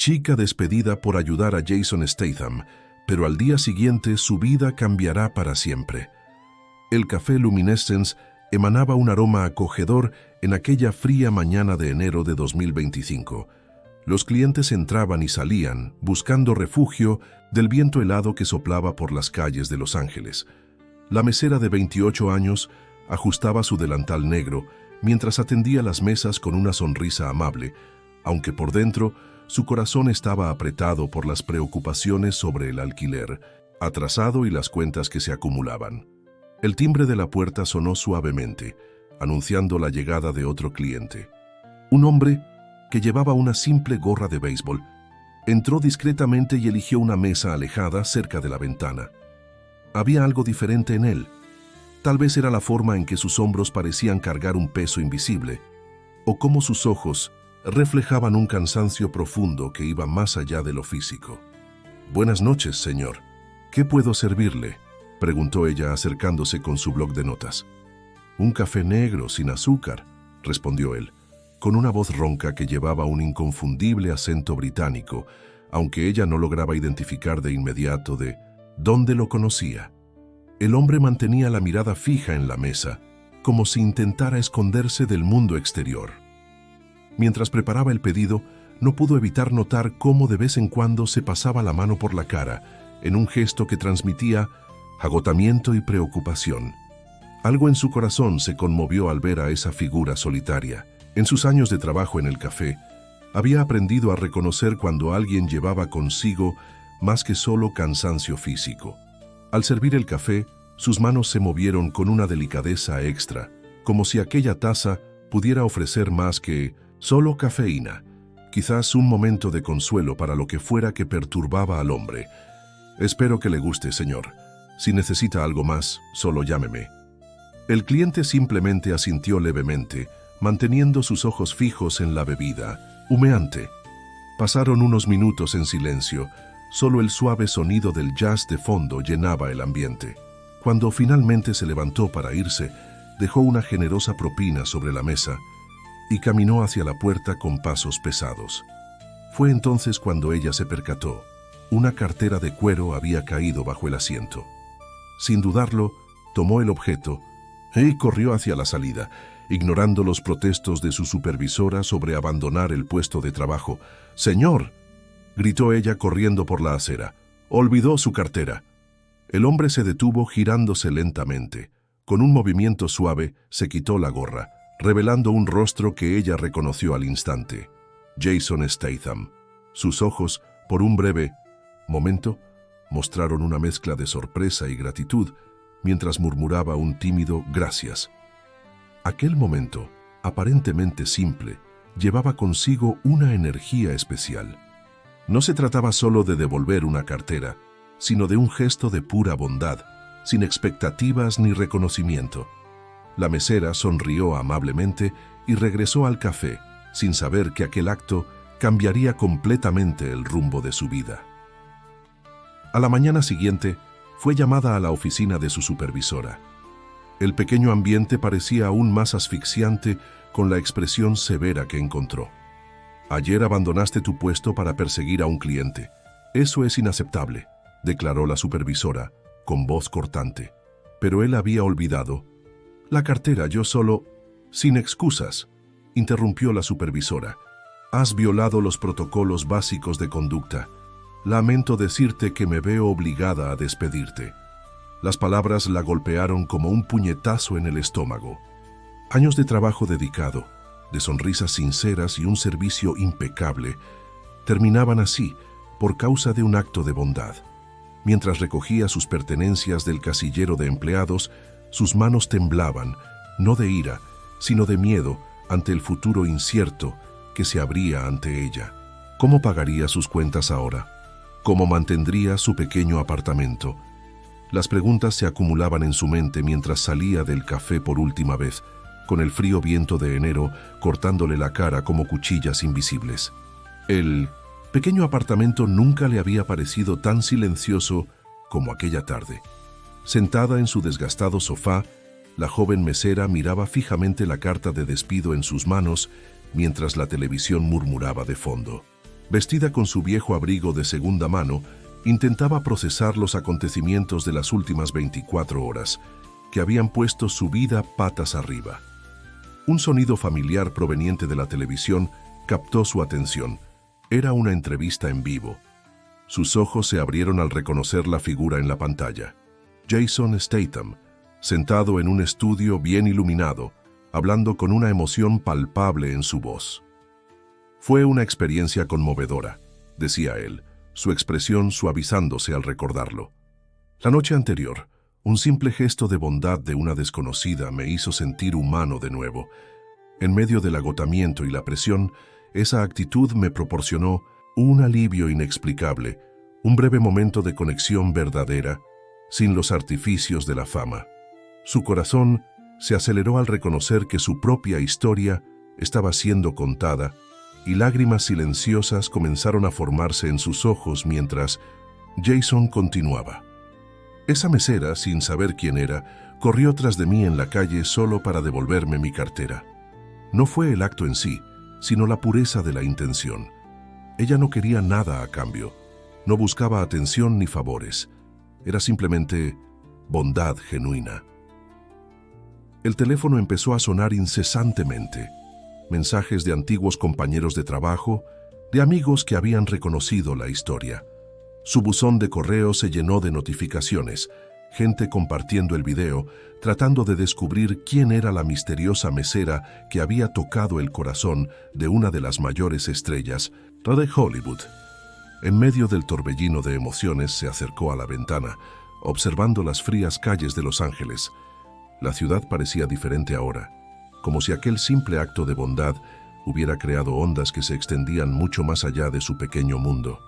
chica despedida por ayudar a Jason Statham, pero al día siguiente su vida cambiará para siempre. El café Luminescence emanaba un aroma acogedor en aquella fría mañana de enero de 2025. Los clientes entraban y salían, buscando refugio del viento helado que soplaba por las calles de Los Ángeles. La mesera de 28 años ajustaba su delantal negro mientras atendía las mesas con una sonrisa amable, aunque por dentro su corazón estaba apretado por las preocupaciones sobre el alquiler, atrasado y las cuentas que se acumulaban. El timbre de la puerta sonó suavemente, anunciando la llegada de otro cliente. Un hombre que llevaba una simple gorra de béisbol entró discretamente y eligió una mesa alejada cerca de la ventana. Había algo diferente en él. Tal vez era la forma en que sus hombros parecían cargar un peso invisible, o cómo sus ojos reflejaban un cansancio profundo que iba más allá de lo físico. «Buenas noches, señor. ¿Qué puedo servirle?», preguntó ella acercándose con su bloc de notas. «Un café negro, sin azúcar», respondió él, con una voz ronca que llevaba un inconfundible acento británico, aunque ella no lograba identificar de inmediato de dónde lo conocía. El hombre mantenía la mirada fija en la mesa, como si intentara esconderse del mundo exterior. Mientras preparaba el pedido, no pudo evitar notar cómo de vez en cuando se pasaba la mano por la cara, en un gesto que transmitía agotamiento y preocupación. Algo en su corazón se conmovió al ver a esa figura solitaria. En sus años de trabajo en el café, había aprendido a reconocer cuando alguien llevaba consigo más que solo cansancio físico. Al servir el café, sus manos se movieron con una delicadeza extra, como si aquella taza pudiera ofrecer más que solo cafeína, quizás un momento de consuelo para lo que fuera que perturbaba al hombre. «Espero que le guste, señor. Si necesita algo más, solo llámeme». El cliente simplemente asintió levemente, manteniendo sus ojos fijos en la bebida, humeante. Pasaron unos minutos en silencio, solo el suave sonido del jazz de fondo llenaba el ambiente. Cuando finalmente se levantó para irse, dejó una generosa propina sobre la mesa y caminó hacia la puerta con pasos pesados. Fue entonces cuando ella se percató. Una cartera de cuero había caído bajo el asiento. Sin dudarlo, tomó el objeto y corrió hacia la salida, ignorando los protestos de su supervisora sobre abandonar el puesto de trabajo. «¡Señor!», gritó ella corriendo por la acera. «Olvidó su cartera». El hombre se detuvo girándose lentamente. Con un movimiento suave, se quitó la gorra, revelando un rostro que ella reconoció al instante. Jason Statham. Sus ojos, por un breve momento, mostraron una mezcla de sorpresa y gratitud, mientras murmuraba un tímido «gracias». Aquel momento, aparentemente simple, llevaba consigo una energía especial. No se trataba solo de devolver una cartera, sino de un gesto de pura bondad, sin expectativas ni reconocimiento. La mesera sonrió amablemente y regresó al café, sin saber que aquel acto cambiaría completamente el rumbo de su vida. A la mañana siguiente, fue llamada a la oficina de su supervisora. El pequeño ambiente parecía aún más asfixiante con la expresión severa que encontró. «Ayer abandonaste tu puesto para perseguir a un cliente. Eso es inaceptable», declaró la supervisora, con voz cortante. Pero él había olvidado. «La cartera, yo solo...». «Sin excusas», interrumpió la supervisora. «Has violado los protocolos básicos de conducta. Lamento decirte que me veo obligada a despedirte». Las palabras la golpearon como un puñetazo en el estómago. Años de trabajo dedicado, de sonrisas sinceras y un servicio impecable, terminaban así por causa de un acto de bondad. Mientras recogía sus pertenencias del casillero de empleados, sus manos temblaban, no de ira, sino de miedo ante el futuro incierto que se abría ante ella. ¿Cómo pagaría sus cuentas ahora? ¿Cómo mantendría su pequeño apartamento? Las preguntas se acumulaban en su mente mientras salía del café por última vez, con el frío viento de enero cortándole la cara como cuchillas invisibles. El pequeño apartamento nunca le había parecido tan silencioso como aquella tarde. Sentada en su desgastado sofá, la joven mesera miraba fijamente la carta de despido en sus manos mientras la televisión murmuraba de fondo. Vestida con su viejo abrigo de segunda mano, intentaba procesar los acontecimientos de las últimas 24 horas, que habían puesto su vida patas arriba. Un sonido familiar proveniente de la televisión captó su atención. Era una entrevista en vivo. Sus ojos se abrieron al reconocer la figura en la pantalla. Jason Statham, sentado en un estudio bien iluminado, hablando con una emoción palpable en su voz. Fue una experiencia conmovedora, decía él, su expresión suavizándose al recordarlo. La noche anterior, un simple gesto de bondad de una desconocida me hizo sentir humano de nuevo. En medio del agotamiento y la presión, esa actitud me proporcionó un alivio inexplicable, un breve momento de conexión verdadera, sin los artificios de la fama. Su corazón se aceleró al reconocer que su propia historia estaba siendo contada, y lágrimas silenciosas comenzaron a formarse en sus ojos mientras Jason continuaba. Esa mesera, sin saber quién era, corrió tras de mí en la calle solo para devolverme mi cartera. No fue el acto en sí, sino la pureza de la intención. Ella no quería nada a cambio, no buscaba atención ni favores. Era simplemente bondad genuina. El teléfono empezó a sonar incesantemente. Mensajes de antiguos compañeros de trabajo, de amigos que habían reconocido la historia. Su buzón de correo se llenó de notificaciones, gente compartiendo el video, tratando de descubrir quién era la misteriosa mesera que había tocado el corazón de una de las mayores estrellas, la de Hollywood. En medio del torbellino de emociones se acercó a la ventana, observando las frías calles de Los Ángeles. La ciudad parecía diferente ahora, como si aquel simple acto de bondad hubiera creado ondas que se extendían mucho más allá de su pequeño mundo.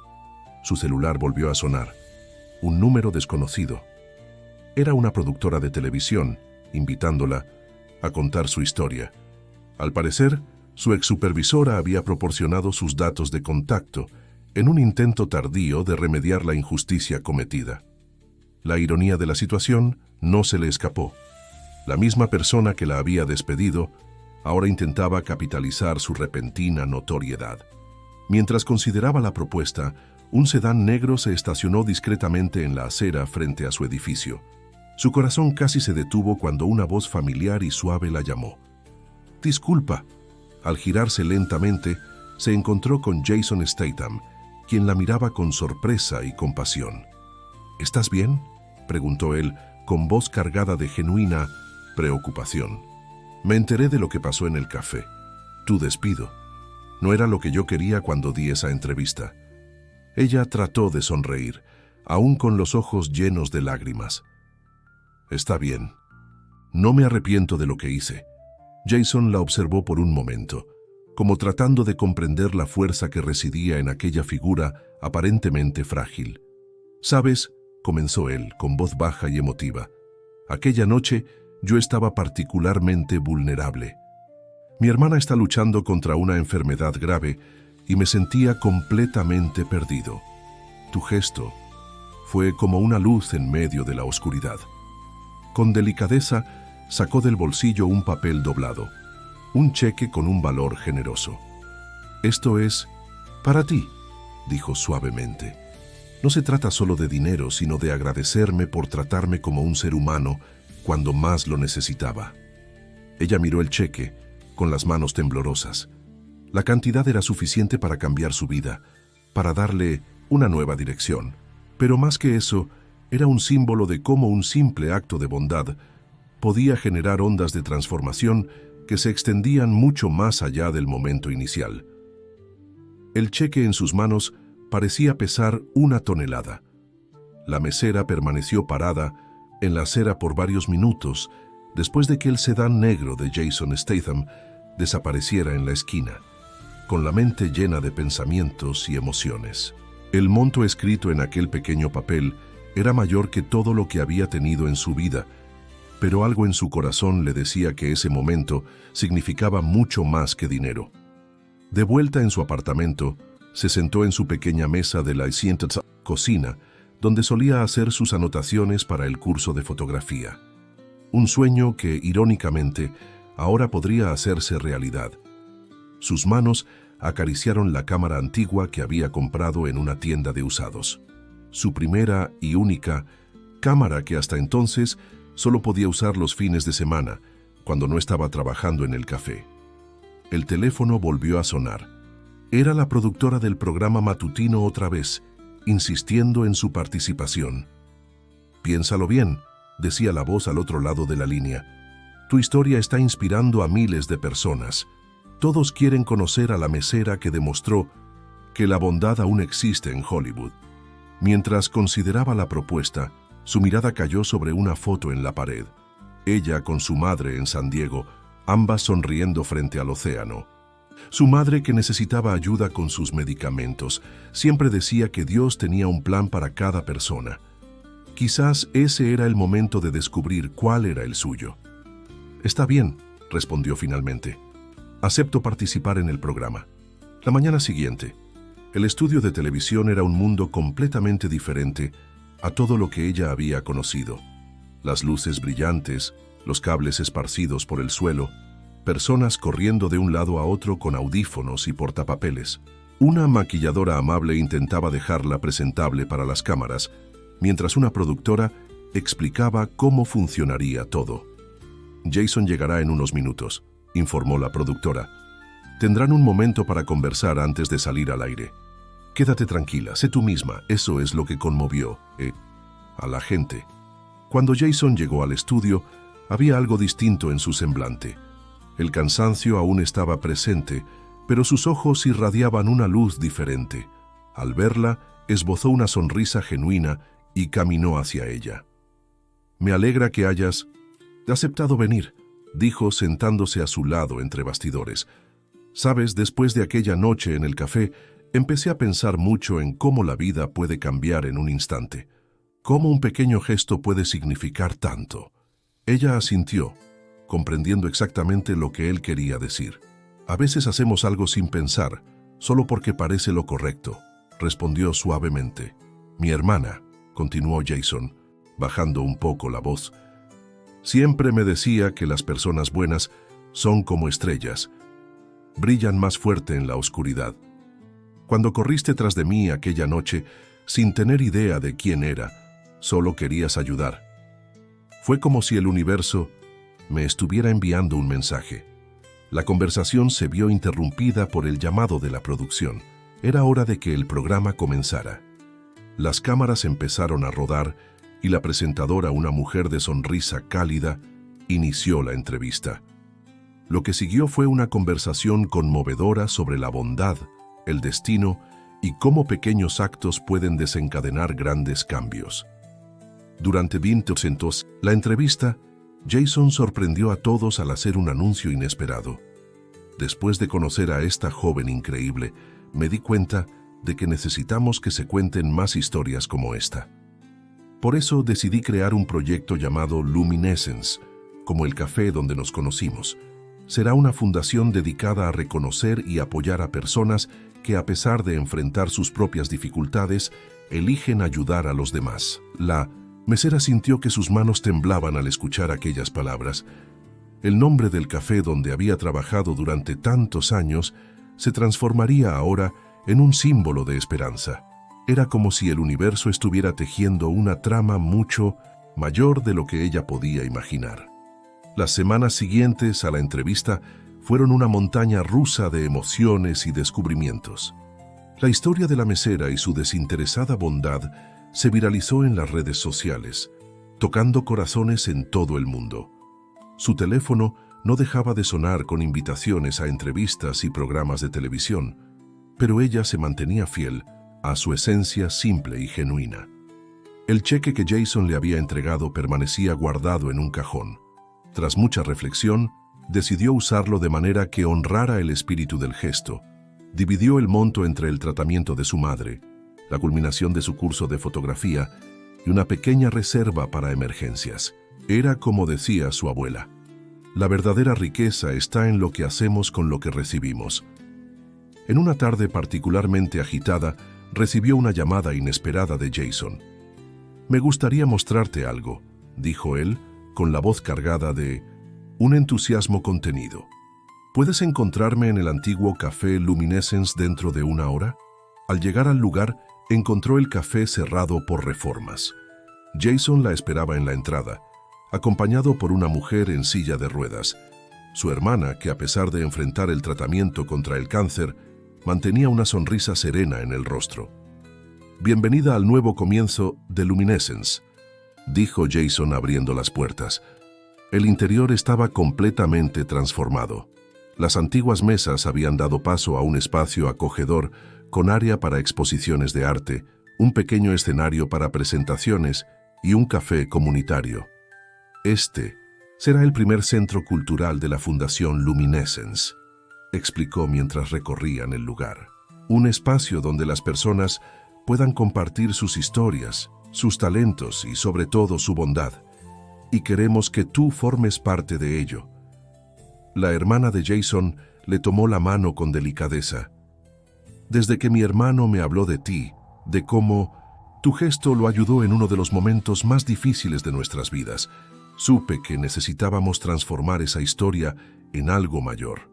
Su celular volvió a sonar. Un número desconocido. Era una productora de televisión, invitándola a contar su historia. Al parecer, su exsupervisora había proporcionado sus datos de contacto en un intento tardío de remediar la injusticia cometida. La ironía de la situación no se le escapó. La misma persona que la había despedido ahora intentaba capitalizar su repentina notoriedad. Mientras consideraba la propuesta, un sedán negro se estacionó discretamente en la acera frente a su edificio. Su corazón casi se detuvo cuando una voz familiar y suave la llamó. «Disculpa». Al girarse lentamente, se encontró con Jason Statham, quien la miraba con sorpresa y compasión. «¿Estás bien?», preguntó él, con voz cargada de genuina preocupación. «Me enteré de lo que pasó en el café. Tu despido. No era lo que yo quería cuando di esa entrevista». Ella trató de sonreír, aún con los ojos llenos de lágrimas. «Está bien. No me arrepiento de lo que hice». Jason la observó por un momento, como tratando de comprender la fuerza que residía en aquella figura aparentemente frágil. «¿Sabes?», comenzó él, con voz baja y emotiva. «Aquella noche yo estaba particularmente vulnerable. Mi hermana está luchando contra una enfermedad grave y me sentía completamente perdido. Tu gesto fue como una luz en medio de la oscuridad». Con delicadeza, sacó del bolsillo un papel doblado, un cheque con un valor generoso. «Esto es para ti», dijo suavemente. «No se trata solo de dinero, sino de agradecerme por tratarme como un ser humano cuando más lo necesitaba». Ella miró el cheque, con las manos temblorosas. La cantidad era suficiente para cambiar su vida, para darle una nueva dirección. Pero más que eso, era un símbolo de cómo un simple acto de bondad podía generar ondas de transformación que se extendían mucho más allá del momento inicial. El cheque en sus manos parecía pesar 1 tonelada. La mesera permaneció parada en la acera por varios minutos después de que el sedán negro de Jason Statham desapareciera en la esquina, con la mente llena de pensamientos y emociones. El monto escrito en aquel pequeño papel era mayor que todo lo que había tenido en su vida, pero algo en su corazón le decía que ese momento significaba mucho más que dinero. De vuelta en su apartamento, se sentó en su pequeña mesa de la cocina, donde solía hacer sus anotaciones para el curso de fotografía. Un sueño que, irónicamente, ahora podría hacerse realidad. Sus manos acariciaron la cámara antigua que había comprado en una tienda de usados. Su primera y única cámara que hasta entonces solo podía usar los fines de semana, cuando no estaba trabajando en el café. El teléfono volvió a sonar. Era la productora del programa matutino otra vez, insistiendo en su participación. «Piénsalo bien», decía la voz al otro lado de la línea. «Tu historia está inspirando a miles de personas. Todos quieren conocer a la mesera que demostró que la bondad aún existe en Hollywood». Mientras consideraba la propuesta, su mirada cayó sobre una foto en la pared. Ella con su madre en San Diego, ambas sonriendo frente al océano. Su madre, que necesitaba ayuda con sus medicamentos, siempre decía que Dios tenía un plan para cada persona. Quizás ese era el momento de descubrir cuál era el suyo. «Está bien», respondió finalmente. «Acepto participar en el programa». La mañana siguiente, el estudio de televisión era un mundo completamente diferente a todo lo que ella había conocido. Las luces brillantes, los cables esparcidos por el suelo, personas corriendo de un lado a otro con audífonos y portapapeles. Una maquilladora amable intentaba dejarla presentable para las cámaras, mientras una productora explicaba cómo funcionaría todo. «Jason llegará en unos minutos», informó la productora. «Tendrán un momento para conversar antes de salir al aire. Quédate tranquila, sé tú misma». Eso es lo que conmovió a la gente. Cuando Jason llegó al estudio, había algo distinto en su semblante. El cansancio aún estaba presente, pero sus ojos irradiaban una luz diferente. Al verla, esbozó una sonrisa genuina y caminó hacia ella. «Me alegra que hayas aceptado venir», dijo sentándose a su lado entre bastidores. «Sabes, después de aquella noche en el café, empecé a pensar mucho en cómo la vida puede cambiar en un instante. Cómo un pequeño gesto puede significar tanto». Ella asintió, comprendiendo exactamente lo que él quería decir. «A veces hacemos algo sin pensar, solo porque parece lo correcto», respondió suavemente. «Mi hermana», continuó Jason, bajando un poco la voz, «siempre me decía que las personas buenas son como estrellas. Brillan más fuerte en la oscuridad. Cuando corriste tras de mí aquella noche, sin tener idea de quién era, solo querías ayudar. Fue como si el universo me estuviera enviando un mensaje». La conversación se vio interrumpida por el llamado de la producción. Era hora de que el programa comenzara. Las cámaras empezaron a rodar y la presentadora, una mujer de sonrisa cálida, inició la entrevista. Lo que siguió fue una conversación conmovedora sobre la bondad, el destino y cómo pequeños actos pueden desencadenar grandes cambios. Durante 20 minutos, la entrevista, Jason sorprendió a todos al hacer un anuncio inesperado. «Después de conocer a esta joven increíble, me di cuenta de que necesitamos que se cuenten más historias como esta. Por eso decidí crear un proyecto llamado Luminescence, como el café donde nos conocimos. Será una fundación dedicada a reconocer y apoyar a personas que, a pesar de enfrentar sus propias dificultades, eligen ayudar a los demás». La mesera sintió que sus manos temblaban al escuchar aquellas palabras. El nombre del café donde había trabajado durante tantos años se transformaría ahora en un símbolo de esperanza. Era como si el universo estuviera tejiendo una trama mucho mayor de lo que ella podía imaginar. Las semanas siguientes a la entrevista fueron una montaña rusa de emociones y descubrimientos. La historia de la mesera y su desinteresada bondad se viralizó en las redes sociales, tocando corazones en todo el mundo. Su teléfono no dejaba de sonar con invitaciones a entrevistas y programas de televisión, pero ella se mantenía fiel a su esencia simple y genuina. El cheque que Jason le había entregado permanecía guardado en un cajón. Tras mucha reflexión, decidió usarlo de manera que honrara el espíritu del gesto. Dividió el monto entre el tratamiento de su madre, la culminación de su curso de fotografía y una pequeña reserva para emergencias. Era como decía su abuela: «La verdadera riqueza está en lo que hacemos con lo que recibimos». En una tarde particularmente agitada, recibió una llamada inesperada de Jason. «Me gustaría mostrarte algo», dijo él, con la voz cargada de un entusiasmo contenido. ¿Puedes encontrarme en el antiguo café Luminescence dentro de una hora? Al llegar al lugar, encontró el café cerrado por reformas. Jason la esperaba en la entrada, acompañado por una mujer en silla de ruedas. Su hermana, que a pesar de enfrentar el tratamiento contra el cáncer, mantenía una sonrisa serena en el rostro. «Bienvenida al nuevo comienzo de Luminescence», dijo Jason abriendo las puertas. El interior estaba completamente transformado. Las antiguas mesas habían dado paso a un espacio acogedor con área para exposiciones de arte, un pequeño escenario para presentaciones y un café comunitario. Este será el primer centro cultural de la Fundación Luminescence, explicó mientras recorrían el lugar. Un espacio donde las personas puedan compartir sus historias, sus talentos y sobre todo su bondad. Y queremos que tú formes parte de ello. La hermana de Jason le tomó la mano con delicadeza. Desde que mi hermano me habló de ti, de cómo tu gesto lo ayudó en uno de los momentos más difíciles de nuestras vidas, supe que necesitábamos transformar esa historia en algo mayor.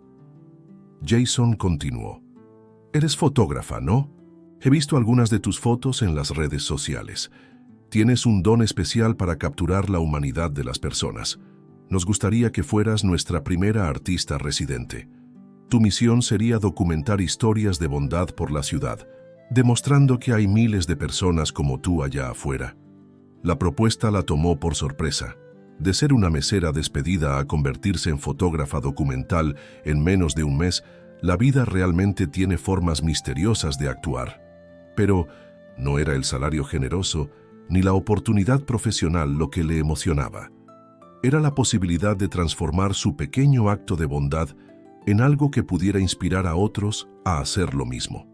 Jason continuó. Eres fotógrafa, ¿no? He visto algunas de tus fotos en las redes sociales. Tienes un don especial para capturar la humanidad de las personas. Nos gustaría que fueras nuestra primera artista residente. Tu misión sería documentar historias de bondad por la ciudad, demostrando que hay miles de personas como tú allá afuera. La propuesta la tomó por sorpresa. De ser una mesera despedida a convertirse en fotógrafa documental en menos de un mes, la vida realmente tiene formas misteriosas de actuar. Pero no era el salario generoso ni la oportunidad profesional lo que le emocionaba. Era la posibilidad de transformar su pequeño acto de bondad en algo que pudiera inspirar a otros a hacer lo mismo.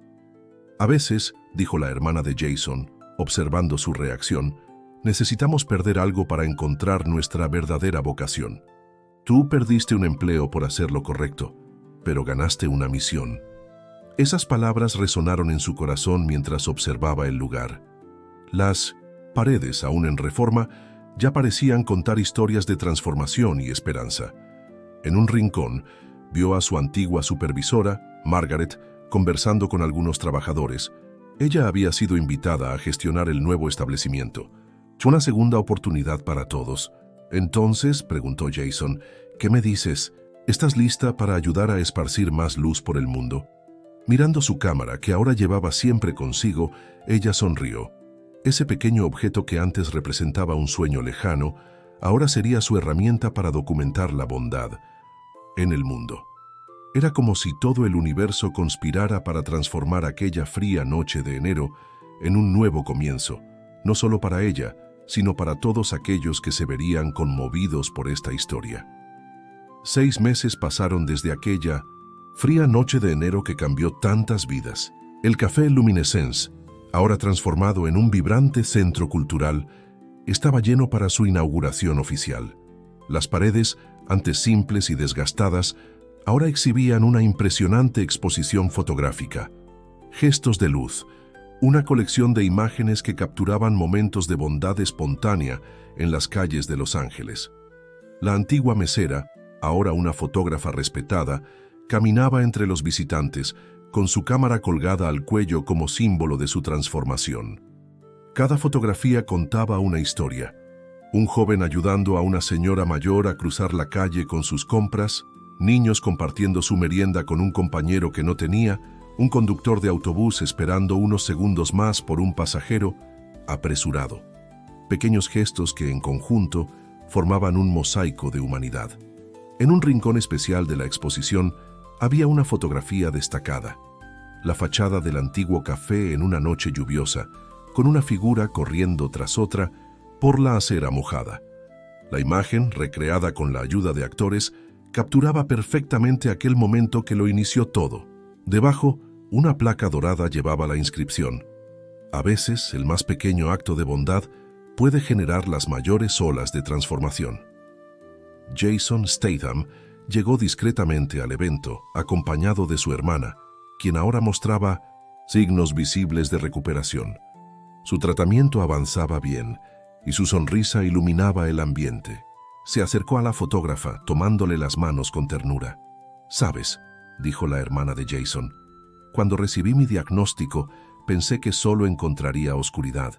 A veces, dijo la hermana de Jason, observando su reacción, necesitamos perder algo para encontrar nuestra verdadera vocación. Tú perdiste un empleo por hacer lo correcto, pero ganaste una misión. Esas palabras resonaron en su corazón mientras observaba el lugar. Las paredes, aún en reforma, ya parecían contar historias de transformación y esperanza. En un rincón, vio a su antigua supervisora, Margaret, conversando con algunos trabajadores. Ella había sido invitada a gestionar el nuevo establecimiento. Una segunda oportunidad para todos. Entonces, preguntó Jason, ¿qué me dices? ¿Estás lista para ayudar a esparcir más luz por el mundo? Mirando su cámara, que ahora llevaba siempre consigo, ella sonrió. Ese pequeño objeto que antes representaba un sueño lejano, ahora sería su herramienta para documentar la bondad en el mundo. Era como si todo el universo conspirara para transformar aquella fría noche de enero en un nuevo comienzo, no solo para ella, sino para todos aquellos que se verían conmovidos por esta historia. 6 meses pasaron desde aquella fría noche de enero que cambió tantas vidas. El Café Luminescence, ahora transformado en un vibrante centro cultural, estaba lleno para su inauguración oficial. Las paredes, antes simples y desgastadas, ahora exhibían una impresionante exposición fotográfica. Gestos de luz, una colección de imágenes que capturaban momentos de bondad espontánea en las calles de Los Ángeles. La antigua mesera, ahora una fotógrafa respetada, caminaba entre los visitantes, con su cámara colgada al cuello como símbolo de su transformación. Cada fotografía contaba una historia. Un joven ayudando a una señora mayor a cruzar la calle con sus compras, niños compartiendo su merienda con un compañero que no tenía, un conductor de autobús esperando unos segundos más por un pasajero apresurado. Pequeños gestos que en conjunto formaban un mosaico de humanidad. En un rincón especial de la exposición había una fotografía destacada. La fachada del antiguo café en una noche lluviosa, con una figura corriendo tras otra por la acera mojada. La imagen, recreada con la ayuda de actores, capturaba perfectamente aquel momento que lo inició todo. Debajo, una placa dorada llevaba la inscripción: a veces, el más pequeño acto de bondad puede generar las mayores olas de transformación. Jason Statham llegó discretamente al evento, acompañado de su hermana, quien ahora mostraba signos visibles de recuperación. Su tratamiento avanzaba bien, y su sonrisa iluminaba el ambiente. Se acercó a la fotógrafa, tomándole las manos con ternura. «Sabes», dijo la hermana de Jason, «cuando recibí mi diagnóstico pensé que solo encontraría oscuridad.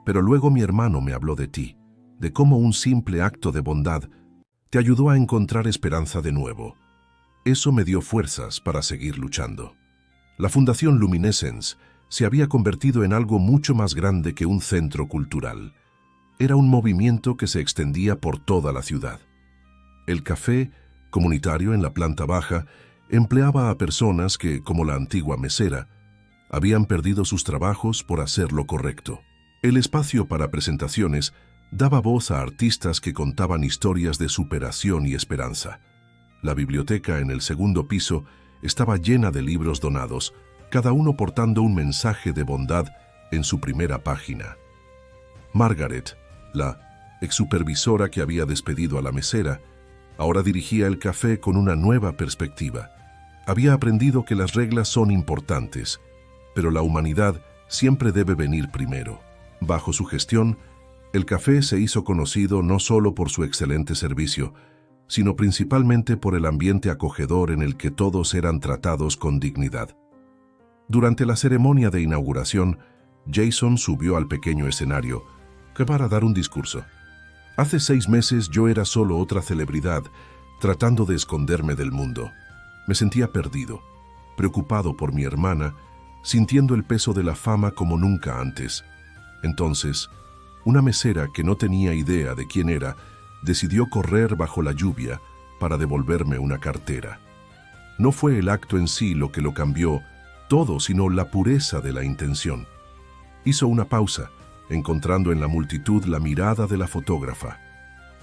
Pero luego mi hermano me habló de ti, de cómo un simple acto de bondad te ayudó a encontrar esperanza de nuevo. Eso me dio fuerzas para seguir luchando». La Fundación Luminescence se había convertido en algo mucho más grande que un centro cultural. Era un movimiento que se extendía por toda la ciudad. El café comunitario en la planta baja empleaba a personas que, como la antigua mesera, habían perdido sus trabajos por hacer lo correcto. El espacio para presentaciones daba voz a artistas que contaban historias de superación y esperanza. La biblioteca en el segundo piso estaba llena de libros donados, cada uno portando un mensaje de bondad en su primera página. Margaret, la exsupervisora que había despedido a la mesera, ahora dirigía el café con una nueva perspectiva. Había aprendido que las reglas son importantes, pero la humanidad siempre debe venir primero. Bajo su gestión, el café se hizo conocido no solo por su excelente servicio, sino principalmente por el ambiente acogedor en el que todos eran tratados con dignidad. Durante la ceremonia de inauguración, Jason subió al pequeño escenario para dar un discurso. Hace 6 meses yo era solo otra celebridad, tratando de esconderme del mundo. Me sentía perdido, preocupado por mi hermana, sintiendo el peso de la fama como nunca antes. Entonces, una mesera que no tenía idea de quién era, decidió correr bajo la lluvia para devolverme una cartera. No fue el acto en sí lo que lo cambió todo, sino la pureza de la intención. Hizo una pausa, encontrando en la multitud la mirada de la fotógrafa.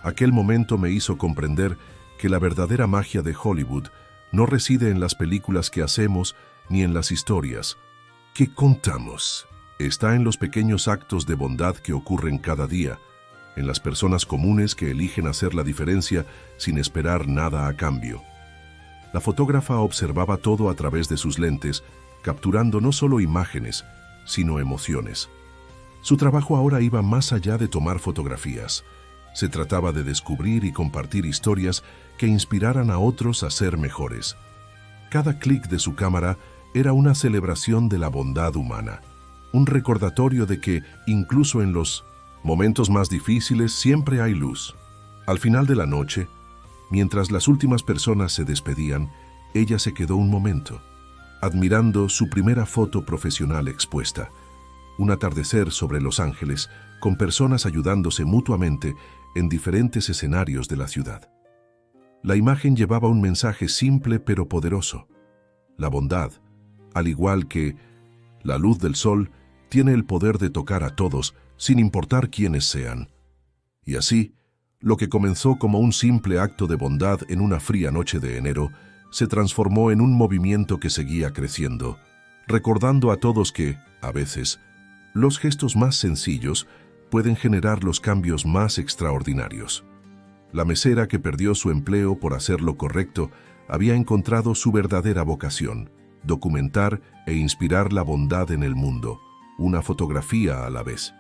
Aquel momento me hizo comprender que la verdadera magia de Hollywood no reside en las películas que hacemos ni en las historias que contamos. Está en los pequeños actos de bondad que ocurren cada día, en las personas comunes que eligen hacer la diferencia sin esperar nada a cambio. La fotógrafa observaba todo a través de sus lentes, capturando no solo imágenes, sino emociones. Su trabajo ahora iba más allá de tomar fotografías. Se trataba de descubrir y compartir historias que inspiraran a otros a ser mejores. Cada clic de su cámara era una celebración de la bondad humana, un recordatorio de que, incluso en los momentos más difíciles, siempre hay luz. Al final de la noche, mientras las últimas personas se despedían, ella se quedó un momento, admirando su primera foto profesional expuesta. Un atardecer sobre Los Ángeles, con personas ayudándose mutuamente en diferentes escenarios de la ciudad. La imagen llevaba un mensaje simple pero poderoso. La bondad, al igual que la luz del sol, tiene el poder de tocar a todos, sin importar quiénes sean. Y así, lo que comenzó como un simple acto de bondad en una fría noche de enero, se transformó en un movimiento que seguía creciendo, recordando a todos que, a veces, los gestos más sencillos pueden generar los cambios más extraordinarios. La mesera que perdió su empleo por hacer lo correcto había encontrado su verdadera vocación: documentar e inspirar la bondad en el mundo, una fotografía a la vez.